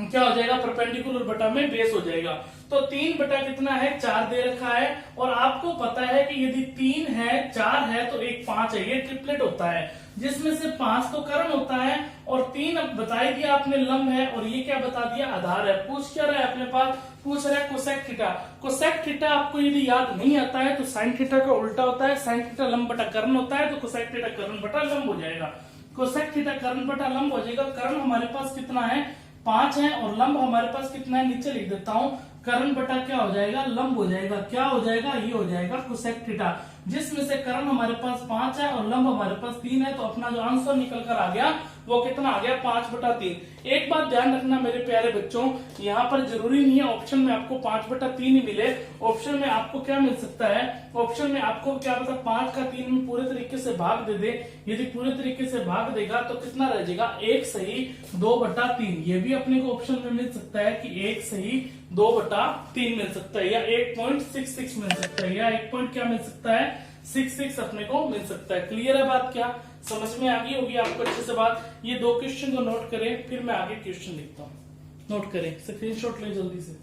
क्या हो जाएगा, परपेंडिकुलर बटा में बेस हो जाएगा। तो 3 बटा कितना है, 4 दे रखा है। और आपको पता है कि यदि 3 है 4 है तो एक 5 है, ये ट्रिपलेट होता है, जिसमें से 5 तो कर्ण होता है और 3 अब बता ही दिया आपने लंब है, और ये क्या बता दिया, आधार है। पूछ क्या रहा है अपने पास, पूछ रहा है कोसेक थीटा। कोसेक थीटा आपको यदि याद नहीं आता है तो साइन थीटा का उल्टा होता है, साइन थीटा लंब बटा कर्ण होता है, तो कोसेक थीटा कर्ण बटा लंब हो जाएगा। कोसेक थीटा कर्ण बटा लंब हो जाएगा। कर्ण हमारे पास कितना है, 5 है, और लंब हमारे पास कितना है, नीचे लिख देता हूं, कर्ण बटा क्या हो जाएगा, लंब हो जाएगा। क्या हो जाएगा, ये हो जाएगा कोसेक थीटा, जिसमें से कर्ण हमारे पास 5 है और लंब हमारे पास 3 है। तो अपना जो आंसर निकल कर आ गया वो कितना आ गया, 5/3। एक बात ध्यान रखना मेरे प्यारे बच्चों, यहाँ पर जरूरी नहीं है ऑप्शन में आपको 5/3 ही मिले। ऑप्शन में आपको क्या मिल सकता है, ऑप्शन में आपको क्या पता 5 का 3 में पूरे तरीके से भाग दे दे। यदि पूरे तरीके से भाग देगा तो कितना रह जाएगा, 1 सही 2/3। ये भी अपने को ऑप्शन में मिल सकता है कि 1 सही 2/3 मिल सकता है, या 1.66 मिल सकता है, या 1 पॉइंट क्या मिल सकता है, 66 अपने को मिल सकता है। क्लियर है बात, क्या समझ में आ गई होगी आपको अच्छे से बात। ये 2 क्वेश्चन को नोट करें, फिर मैं आगे क्वेश्चन लिखता हूं। नोट करें, स्क्रीनशॉट ले जल्दी से।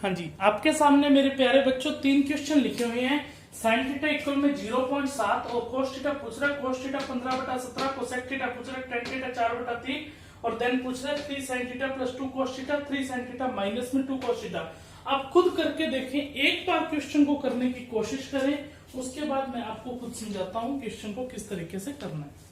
हाँ जी, आपके सामने मेरे प्यारे बच्चों 3 क्वेश्चन लिखे हुए हैं। साइन थीटा इक्वल में 0.7 और कोस थीटा पूछ रहा है, कोस थीटा 15/17, कोसेक थीटा पूछ रहा है, tan थीटा 4/3, और देन पूछ रहा है 3 sin theta plus 2 cos theta, 3 sin theta minus में 2 cos थीटा। आप खुद करके देखें, एक बार क्वेश्चन को करने की कोशिश करें, उसके बाद मैं आपको खुद समझाता हूं क्वेश्चन को किस तरीके से करना है।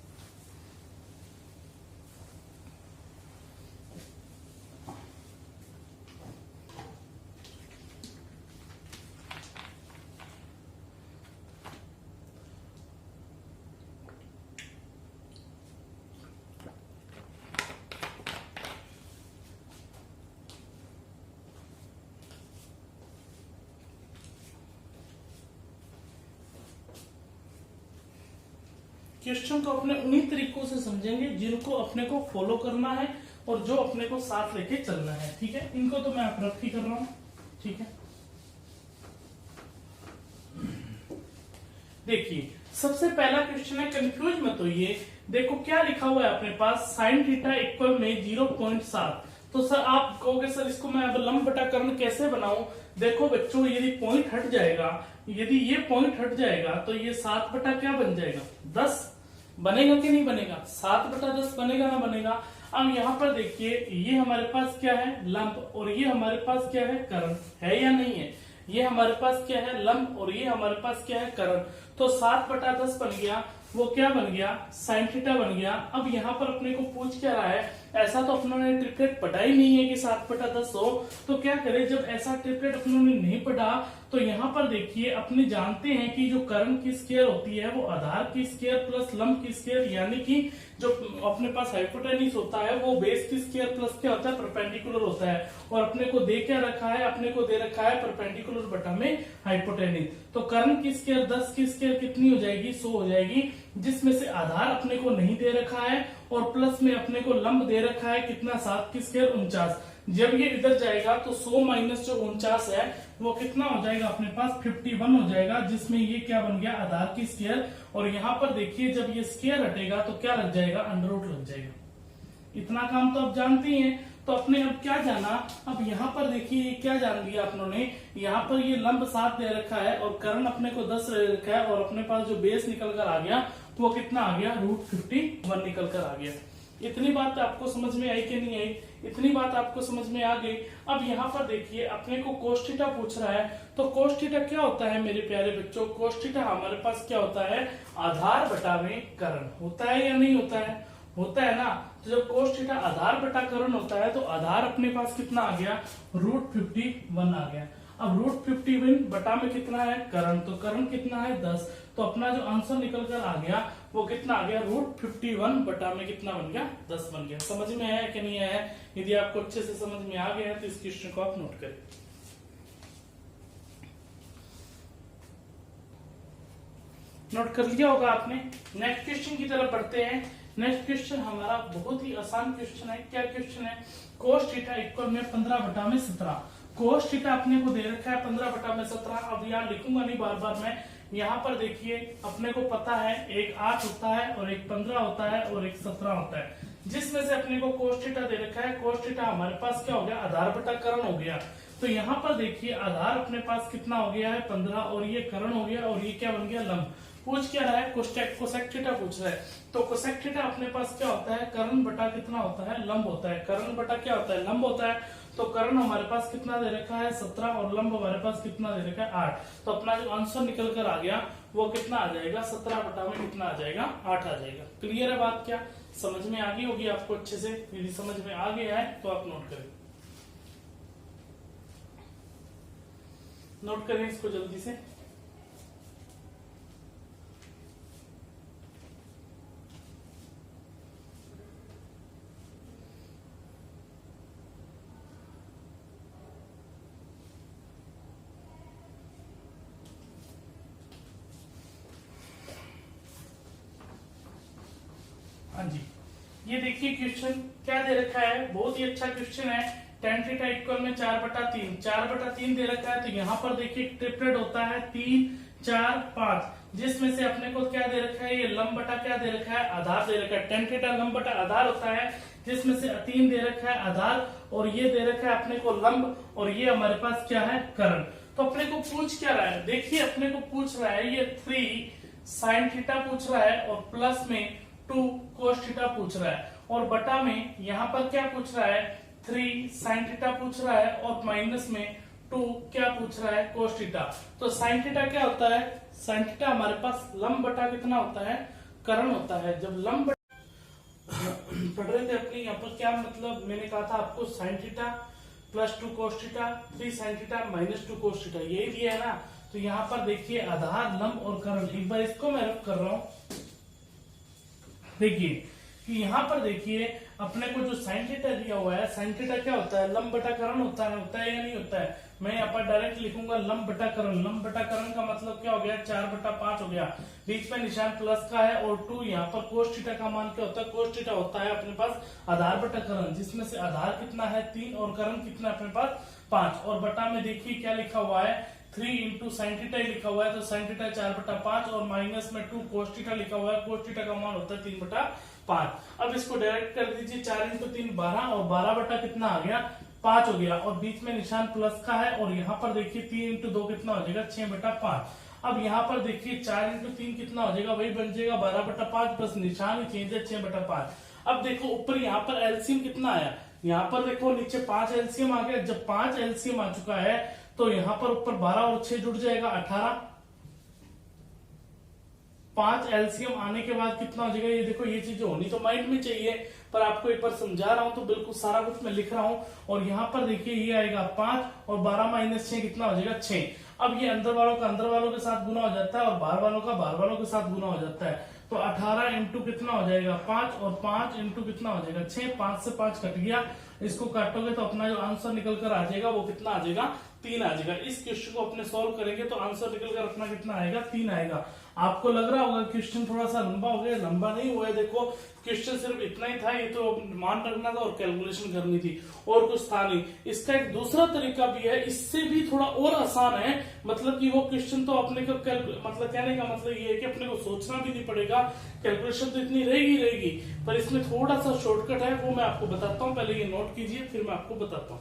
क्वेश्चन को अपने उन्हीं तरीकों से समझेंगे जिनको अपने को फॉलो करना है और जो अपने को साथ लेके चलना है, ठीक है। इनको तो मैं अपरख ही कर रहा हूं, ठीक है। देखिए, सबसे पहला क्वेश्चन है, कंफ्यूज मत होइए। देखो क्या लिखा हुआ है अपने पास, साइन थीटा इक्वल में 0.7। तो सर आप कहोगे सर इसको मैं अब लंब बटा कर्ण कैसे बनाऊं। देखो बच्चों, यदि पॉइंट हट जाएगा, यदि ये पॉइंट हट जाएगा तो ये 7 बटा क्या बन जाएगा, 10 बनेगा कि नहीं बनेगा, 7/10 बनेगा ना बनेगा। अब यहाँ पर देखिए, ये हमारे पास क्या है, लंब, और ये हमारे पास क्या है, कर्ण है या नहीं है। ये हमारे पास क्या है, लंब, और ये हमारे पास क्या है, कर्ण। तो 7/10 बन गया, वो क्या बन गया, साइन थीटा बन गया। अब यहाँ पर अपने को पूछ क्या रहा है, ऐसा तो अपनों ने ट्रिपलेट पढ़ा ही नहीं है कि 7/10 हो, तो क्या करें, जब ऐसा ट्रिपलेट अपनों ने नहीं पढ़ा तो यहाँ पर देखिए, अपने जानते हैं कि जो कर्ण की स्क्वायर होती है वो आधार की स्क्वायर प्लस लंब की स्क्वायर, यानी कि जो अपने पास हाइपोटेनिस होता है वो बेस की स्क्वायर प्लस क्या होता है, परपेंडिकुलर होता है। और अपने को दे क्या रखा है, अपने को दे रखा है परपेंडिकुलर बटा में हाइपोटेनिस। तो कर्ण की स्क्वायर 10 की स्क्वायर कितनी हो जाएगी, 100 हो जाएगी, जिसमें से आधार अपने को नहीं दे रखा है और प्लस में अपने को लंब दे रखा है कितना, 7 की स्क्वायर 49। जब ये इधर जाएगा तो 100 माइनस जो 49 है वो कितना हो जाएगा अपने पास, 51 हो जाएगा, जिसमें ये क्या बन गया, आधार की स्क्वायर। और यहाँ पर देखिए, जब ये स्क्वायर हटेगा तो क्या लग जाएगा, अंडर रूट लग जाएगा। इतना काम तो आप जानते ही हैं। तो अपने अब क्या जाना, अब यहाँ पर देखिए ये क्या जान लिया अपनों ने, यहाँ पर ये लंब 7 दे रखा है और कर्ण अपने को 10 दे रखा है, और अपने पास जो बेस निकल कर आ गया वो कितना आ गया, √51 निकल कर आ गया। इतनी बात आपको समझ में आई कि नहीं आई? इतनी बात आपको समझ में आ गई। अब यहाँ पर देखिए अपने को cos थीटा पूछ रहा है, तो cos थीटा क्या होता है मेरे प्यारे बच्चों? cos थीटा हमारे पास क्या होता है? आधार बटा में करण होता है या नहीं होता है? होता है ना। तो जब cos थीटा आधार बटा करण होता है तो आधार अपने पास कितना आ गया? √51 आ गया। अब √51 बटा में कितना है? करण, तो करण कितना है? 10। तो अपना जो आंसर निकल कर आ गया वो कितना आ गया? √51 बटा में कितना बन गया? 10 बन गया। समझ में आया कि नहीं आया? यदि आपको अच्छे से समझ में आ गया है तो इस क्वेश्चन को आप नोट करें। नोट कर लिया होगा आपने। नेक्स्ट क्वेश्चन की तरफ बढ़ते हैं। नेक्स्ट क्वेश्चन हमारा बहुत ही आसान क्वेश्चन है। क्या क्वेश्चन है? cos थीटा इक्वल में 15 बटा में 17। cos थीटा अपने को दे रखा है 15 बटा में 17। अब यहाँ लिखूंगा नहीं बार बार मैं। यहाँ पर देखिए अपने को पता है एक 8 होता है और एक 15 होता है और एक 17 होता है, जिसमें से अपने को cos थीटा दे रखा है। cos थीटा हमारे पास क्या हो गया? आधार बटा करण हो गया। तो यहाँ पर देखिए आधार अपने पास कितना हो गया है? 15 और ये करण हो गया और ये क्या बन गया? लंब। पूछ क्या रहा है? कोसेक थीटा पूछ रहा है। तो कोसेक थीटा अपने पास क्या होता है? करण बटा कितना होता है? लंब होता है। करण बटा क्या होता है? लंब होता है। तो करण हमारे पास कितना दे रखा है? 17 और लंब हमारे पास कितना दे रखा है? 8। तो अपना जो आंसर निकल कर आ गया वो कितना आ जाएगा? 17 बटा में कितना आ जाएगा? 8 आ जाएगा। क्लियर है बात? क्या समझ में आ गई होगी आपको अच्छे से? यदि समझ में आ गया है तो आप नोट करें। नोट करें इसको जल्दी से। हाँ जी, ये देखिए क्वेश्चन क्या दे रखा है? बहुत ही अच्छा क्वेश्चन है। tan थीटा इक्वल में 4/3। 4/3 दे रखा है। तो यहाँ पर देखिए ट्रिपलेट होता है 3, 4, 5, जिसमें से अपने को क्या दे रखा है? ये लंब बटा क्या दे रखा है? आधार दे रखा है। tan थीटा लंब बटा आधार होता है, जिसमें से 3 दे रखा है आधार और ये दे रखा है अपने को लंब और ये हमारे पास क्या है? करण। तो अपने को पूछ क्या रहा है? देखिए अपने को पूछ रहा है ये 3 sin थीटा पूछ रहा है और प्लस में 2 cos थीटा पूछ रहा है और बटा में यहाँ पर क्या पूछ रहा है? 3 sin थीटा पूछ रहा है और माइनस में 2 क्या पूछ रहा है? cos theta. तो sin थीटा क्या होता है? sin थीटा हमारे पास लंब बटा कितना होता है? करण होता है। जब लंब पढ़ रहे थे अपने यहाँ पर क्या मतलब मैंने कहा था आपको? sin theta plus 2 cos theta 3 sin theta minus 2 cos theta, यही दिया है ना। तो यहाँ पर देखिए आधार लंब और करण, एक बार इसको मैं रब कर रहा हूं। देखिए कि यहाँ पर देखिए अपने को जो साइन थीटा दिया हुआ है, साइन थीटा क्या होता है? लंब बटा करण होता है या नहीं होता है? मैं यहाँ पर डायरेक्ट लिखूंगा लंब बटा करण। लंब बटा करण का मतलब क्या हो गया? 4/5 हो गया। बीच में निशान प्लस का है और 2 यहाँ पर cos थीटा का मान क्या होता है? cos थीटा होता है अपने पास आधार बटा करण, जिसमें से आधार कितना है? 3 और करण कितना अपने पास? 5। और बटा में देखिए क्या लिखा हुआ है? 3 इंटू साइन थीटा लिखा हुआ है। तो साइन थीटा 4/5 और माइनस में 2 cos थीटा लिखा हुआ है। cos थीटा का मान होता है 3/5। अब इसको डायरेक्ट कर दीजिए। 4 इंटू 3 12 और 12 बटा कितना आ गया? 5 हो गया और बीच में निशान प्लस का है और यहाँ पर देखिए 3 इंटू 2 कितना हो जाएगा? 6/5। अब यहाँ पर देखिए 4 इंटू 3 कितना हो जाएगा? वही बन जाएगा 12/5 प्लस निशान ही चेंज है 6/5। अब देखो ऊपर यहाँ पर एलसीएम कितना आया? यहाँ पर देखो नीचे 5 एलसीएम आ गया। जब 5 एलसीएम आ चुका है तो यहाँ पर ऊपर 12 और 6 जुड़ जाएगा 18। 5 एलसीएम आने के बाद कितना हो जाएगा? ये देखो ये चीजें होनी तो माइंड में चाहिए, पर आपको एक बार समझा रहा हूं तो बिल्कुल सारा कुछ मैं लिख रहा हूं। और यहाँ पर देखिए ये आएगा 5 और 12 माइनस 6 कितना हो जाएगा? 6। अब ये अंदर वालों का अंदर वालों के साथ गुना हो जाता है और बाहर वालों का बाहर वालों के साथ गुना हो जाता है। तो 18 इंटू कितना हो जाएगा? 5 और 5 इंटू कितना हो जाएगा? 6। 5 से 5 कट गया, इसको काटोगे तो अपना जो आंसर निकल कर आ जाएगा वो कितना आ जाएगा? 3 आ जाएगा। इस क्वेश्चन को अपने सॉल्व करेंगे तो आंसर निकल कर अपना कितना आएगा? 3 आएगा। आपको लग रहा होगा क्वेश्चन थोड़ा सा लंबा हो गया, लंबा नहीं हुआ है। देखो क्वेश्चन सिर्फ इतना ही था, ये तो मान रखना था और कैलकुलेशन करनी थी और कुछ था नहीं। इसका एक दूसरा तरीका भी है, इससे भी थोड़ा और आसान है। मतलब कि वो क्वेश्चन तो अपने को मतलब कहने का मतलब ये है कि अपने को सोचना भी नहीं पड़ेगा, कैलकुलेशन तो इतनी रहेगी, पर इसमें थोड़ा सा शॉर्टकट है, वो मैं आपको बताता हूँ। पहले ये नोट कीजिए फिर मैं आपको बताता हूँ।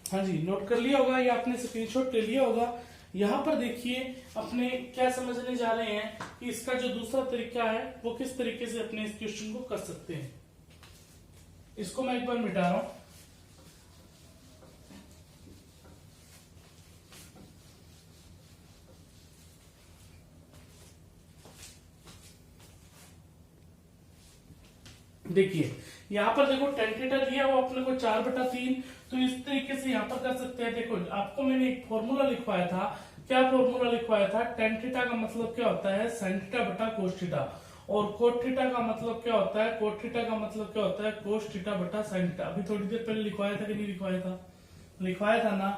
हाँ जी, नोट कर लिया होगा या आपने स्क्रीनशॉट ले लिया होगा। यहाँ पर देखिए अपने क्या समझने जा रहे हैं कि इसका जो दूसरा तरीका है वो किस तरीके से अपने इस क्वेश्चन को कर सकते हैं। इसको मैं एक बार मिटा रहा हूं। देखिए यहाँ पर देखो tan थीटा दिया वो अपने को 4/3, तो इस तरीके से यहाँ पर कर सकते हैं। देखो आपको मैंने एक फॉर्मूला लिखवाया था। क्या फॉर्मूला लिखवाया था? tan थीटा का मतलब क्या होता है? sin थीटा बटा cos थीटा। और cot थीटा का मतलब क्या होता है? cot थीटा का मतलब क्या होता है? cos थीटा बटा sin थीटा। अभी थोड़ी देर पहले लिखवाया था कि नहीं लिखवाया था? लिखवाया था ना।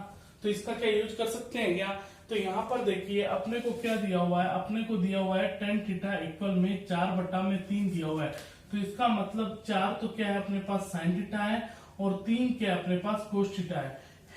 तो इसका क्या यूज कर सकते हैं क्या? तो यहाँ पर देखिए अपने को क्या दिया हुआ है? अपने को दिया हुआ है tan थीटा इक्वल में 4/3 दिया हुआ है। तो इसका मतलब 4 तो क्या है अपने पास sin थीटा है, और 3 क्या है अपने पास cos थीटा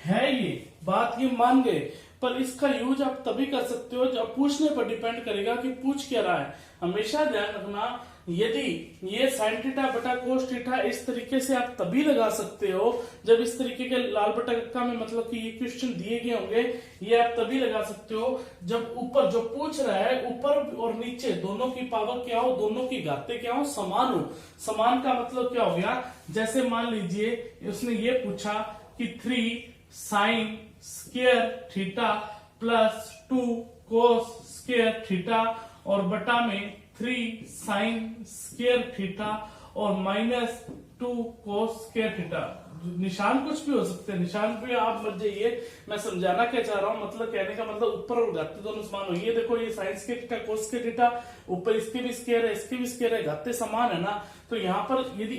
है ये बात ये मान गए। पर इसका यूज आप तभी कर सकते हो जब पूछने पर डिपेंड करेगा कि पूछ क्या रहा है। हमेशा ध्यान रखना, यदि ये sin थीटा बटा cos थीटा इस तरीके से आप तभी लगा सकते हो जब इस तरीके के लाल बटा कक्का में मतलब कि ये क्वेश्चन दिए गए होंगे, ये आप तभी लगा सकते हो जब ऊपर जो पूछ रहा है ऊपर और नीचे दोनों की पावर क्या हो, दोनों की घातें क्या हो, समान हो। समान का मतलब क्या हो गया? जैसे मान लीजिए उसने ये पूछा कि 3 sin square theta plus 2 cos square theta और बटा में 3 sin स्क्वायर थीटा और माइनस 2 cos स्क्वायर थीटा। निशान कुछ भी हो सकते हैं, निशान पे आप मत जाइए। मैं समझाना क्या चाह रहा हूं, मतलब कहने का मतलब ऊपर और घाते दोनों समान हो। ये देखो ये sin square theta cos square theta, ऊपर इसके भी स्क्वायर है इसके भी स्क्वायर है, घाते समान है ना। तो यहाँ पर यदि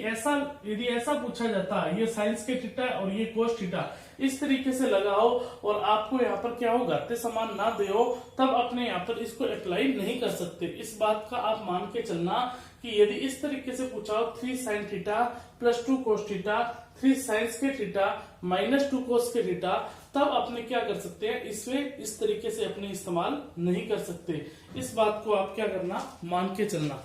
ऐसा पूछा जाता है ये sin स्क्वायर थीटा और ये cos थीटा, इस तरीके से लगाओ और आपको यहाँ पर क्या हो, घाते समान ना दे हो, तब अपने यहाँ पर इसको अप्लाई नहीं कर सकते। इस बात का आप मान के चलना कि यदि इस तरीके से पूछा हो 3 sin theta plus 2 cos theta, 3 sin square theta minus 2 cos square theta, तब अपने क्या कर सकते हैं, इसमें इस तरीके से अपने इस्तेमाल नहीं कर सकते। इस बात को आप क्या करना, मान के चलना।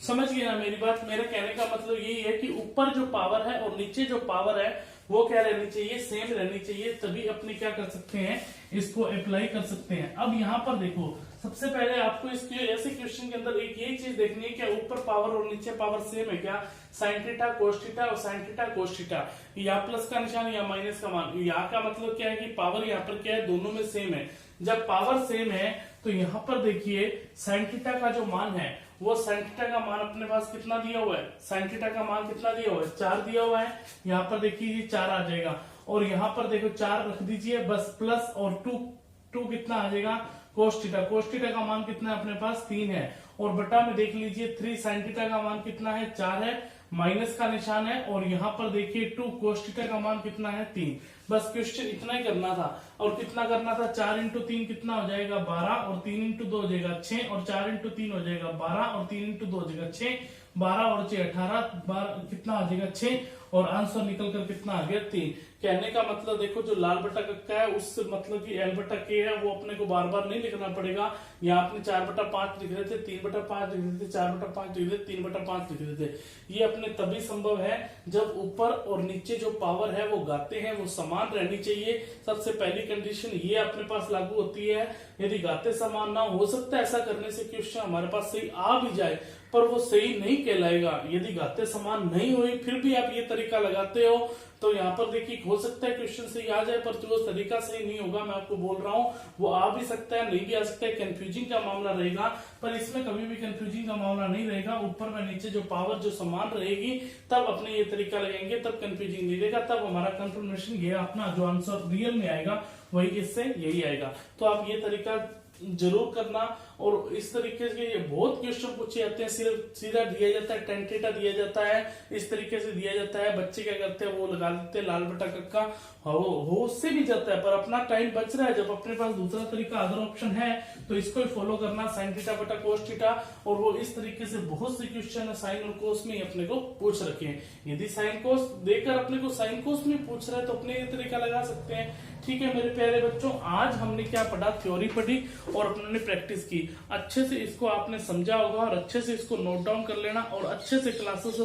समझ गए ना मेरी बात? मेरे कहने का मतलब यही है कि ऊपर जो पावर है और नीचे जो पावर है वो क्या रहनी चाहिए, सेम रहनी चाहिए, तभी अपने क्या कर सकते हैं, इसको अप्लाई कर सकते हैं। अब यहाँ पर देखो सबसे पहले आपको इसके ऐसे क्वेश्चन के अंदर एक यही चीज देखनी है, क्या ऊपर पावर और नीचे पावर सेम है क्या? sin थीटा cos थीटा और sin थीटा cos थीटा, या प्लस का निशान या माइनस का मान, यहाँ का मतलब क्या है कि पावर यहाँ पर क्या है, दोनों में सेम है। जब पावर सेम है तो यहाँ पर देखिए sin थीटा का जो मान है वो sin थीटा का मान अपने पास कितना दिया हुआ है, sin थीटा का मान कितना दिया हुआ है, 4 दिया हुआ है। यहाँ पर देखिए ये 4 आ जाएगा, और यहाँ पर देखो 4 रख दीजिए बस, प्लस और 2 कितना आ जाएगा, cos थीटा का मान कितना है अपने पास, 3 है। और बटा में देख लीजिए 3 sin थीटा का मान कितना है, 4 है, माइनस का निशान है, और यहाँ पर देखिए 2 cos थीटा का मान कितना है, 3। बस क्वेश्चन इतना ही करना था। और कितना करना था, 4 इंटू 3 कितना हो जाएगा 12, और 3 इंटू 2 हो जाएगा 6, और 4 इंटू 3 हो जाएगा 12, और 3 इंटू 2 हो जाएगा 6, 12 और 6 18, 12 कितना आ जाएगा 6, और आंसर निकल कर कितना आ गया 3। कहने का मतलब देखो जो लाल बटा कक्का है उससे मतलब कि L बटा K है वो अपने को बार बार नहीं लिखना पड़ेगा। यहाँ आपने 4/5 लिख रहे थे, 3/5 लिख रहे थे, 4/5 लिख रहे थे, 3/5 लिख रहे थे। ये अपने तभी संभव है जब ऊपर और नीचे जो पावर है वो घाते हैं वो समान रहनी चाहिए। सबसे पहली कंडीशन ये अपने पास लागू होती है। यदि घाते समान ना हो सकता है ऐसा करने से क्वेश्चन हमारे पास सही आ भी जाए पर वो सही नहीं कहलाएगा। यदि घाते समान नहीं हुई फिर भी आप ये तरीका लगाते हो तो यहाँ पर देखिए हो सकता है क्वेश्चन सही आ जाए, पर जो तरीका सही नहीं होगा, मैं आपको बोल रहा हूँ वो आ भी सकता है नहीं भी आ सकता है, कंफ्यूजिंग का मामला रहेगा। पर इसमें कभी भी कंफ्यूजिंग का मामला नहीं रहेगा। ऊपर में नीचे जो पावर जो समान रहेगी तब अपने ये तरीका लगाएंगे, तब कंफ्यूजिंग नहीं रहेगा, तब हमारा कंफर्मेशन ये अपना जो आंसर रियल में आएगा वही इससे यही आएगा। तो आप ये तरीका जरूर करना। और इस तरीके से ये बहुत क्वेश्चन पूछे जाते हैं, सिर्फ सीधा दिया जाता है, tan थीटा दिया जाता है, इस तरीके से दिया जाता है। बच्चे क्या करते हैं वो लगा देते हैं लाल बटा कक्का, हो उससे भी जाता है, पर अपना टाइम बच रहा है। जब अपने पास दूसरा तरीका अदर ऑप्शन है तो इसको ही फॉलो करना, sin थीटा बटा cos थीटा। और वो इस तरीके से बहुत से क्वेश्चन है साइन और कोस में अपने को पूछ रखे हैं। यदि साइन कोस देकर अपने को साइन कोस में पूछ रहा है तो अपने ये तरीका लगा सकते हैं। ठीक है मेरे प्यारे बच्चों, आज हमने क्या पढ़ा, थ्योरी पढ़ी और अपने प्रैक्टिस की। अच्छे से इसको आपने समझा होगा और अच्छे से इसको नोट डाउन कर लेना और अच्छे से क्लासेस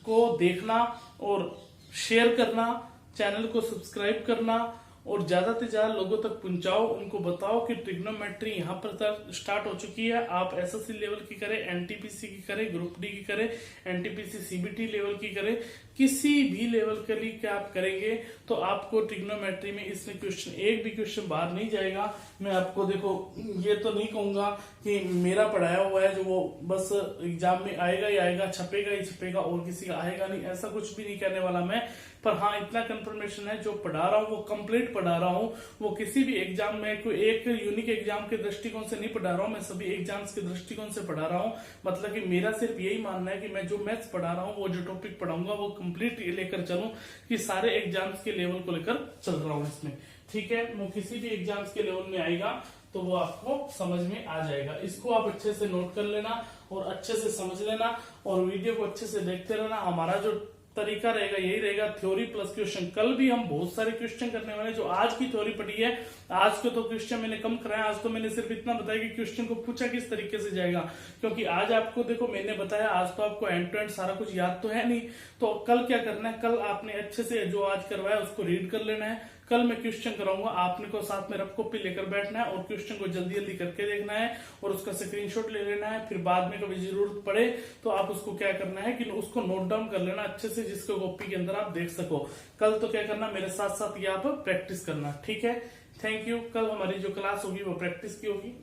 को देखना और शेयर करना, चैनल को सब्सक्राइब करना और ज्यादा से ज्यादा लोगों तक पहुंचाओ। उनको बताओ कि ट्रिग्नोमेट्री यहाँ पर स्टार्ट हो चुकी है। आप एसएससी लेवल की करें, एनटीपीसी की करें, ग्रुप डी की करें, एनटीपीसी सीबीटी लेवल की करें, किसी भी लेवल के लिए क्या आप करेंगे तो आपको ट्रिग्नोमेट्री में इसमें क्वेश्चन, एक भी क्वेश्चन बाहर नहीं जाएगा। मैं आपको देखो ये तो नहीं कहूंगा कि मेरा पढ़ाया हुआ है जो वो बस एग्जाम में आएगा ही आएगा, छपेगा ही छपेगा और किसी का आएगा नहीं, ऐसा कुछ भी नहीं कहने वाला मैं। पर हाँ, इतना कंफर्मेशन है जो पढ़ा रहा हूँ वो कंप्लीट पढ़ा रहा हूँ। वो किसी भी एग्जाम में कोई एक यूनिक एग्जाम के दृष्टिकोण से नहीं पढ़ा रहा हूँ, मैं सभी एग्जाम्स के दृष्टिकोण से पढ़ा रहा हूँ। मतलब कि मेरा सिर्फ यही मानना है कि मैं जो मैथ्स पढ़ा रहा हूँ, वो जो टॉपिक पढ़ाऊंगा वो कंप्लीट लेकर चलूं कि सारे एग्जाम्स के लेवल को लेकर चल रहा हूँ इसमें। ठीक है, वो किसी भी एग्जाम्स के लेवल में आएगा तो वो आपको समझ में आ जाएगा। इसको आप अच्छे से नोट कर लेना और अच्छे से समझ लेना और वीडियो को अच्छे से देखते रहना। हमारा जो तरीका रहेगा यही रहेगा, थ्योरी प्लस क्वेश्चन। कल भी हम बहुत सारे क्वेश्चन करने वाले, जो आज की थ्योरी पढ़ी है, आज को तो क्वेश्चन मैंने कम कराया। आज तो मैंने सिर्फ इतना बताया कि क्वेश्चन को पूछा किस तरीके से जाएगा, क्योंकि आज आपको देखो मैंने बताया, आज तो आपको एंड टू एंड सारा कुछ याद तो है नहीं। तो कल क्या करना है, कल आपने अच्छे से जो आज करवाया उसको रीड कर लेना है। कल मैं क्वेश्चन कराऊंगा, आपने को साथ में रफ कॉपी लेकर बैठना है और क्वेश्चन को जल्दी जल्दी करके देखना है और उसका स्क्रीनशॉट ले लेना है। फिर बाद में कभी जरूरत पड़े तो आप उसको क्या करना है कि उसको नोट डाउन कर लेना अच्छे से, जिसको कॉपी के अंदर आप देख सको। कल तो क्या करना, मेरे साथ साथ ये आप प्रैक्टिस करना। ठीक है, थैंक यू। कल हमारी जो क्लास होगी वो प्रैक्टिस की होगी।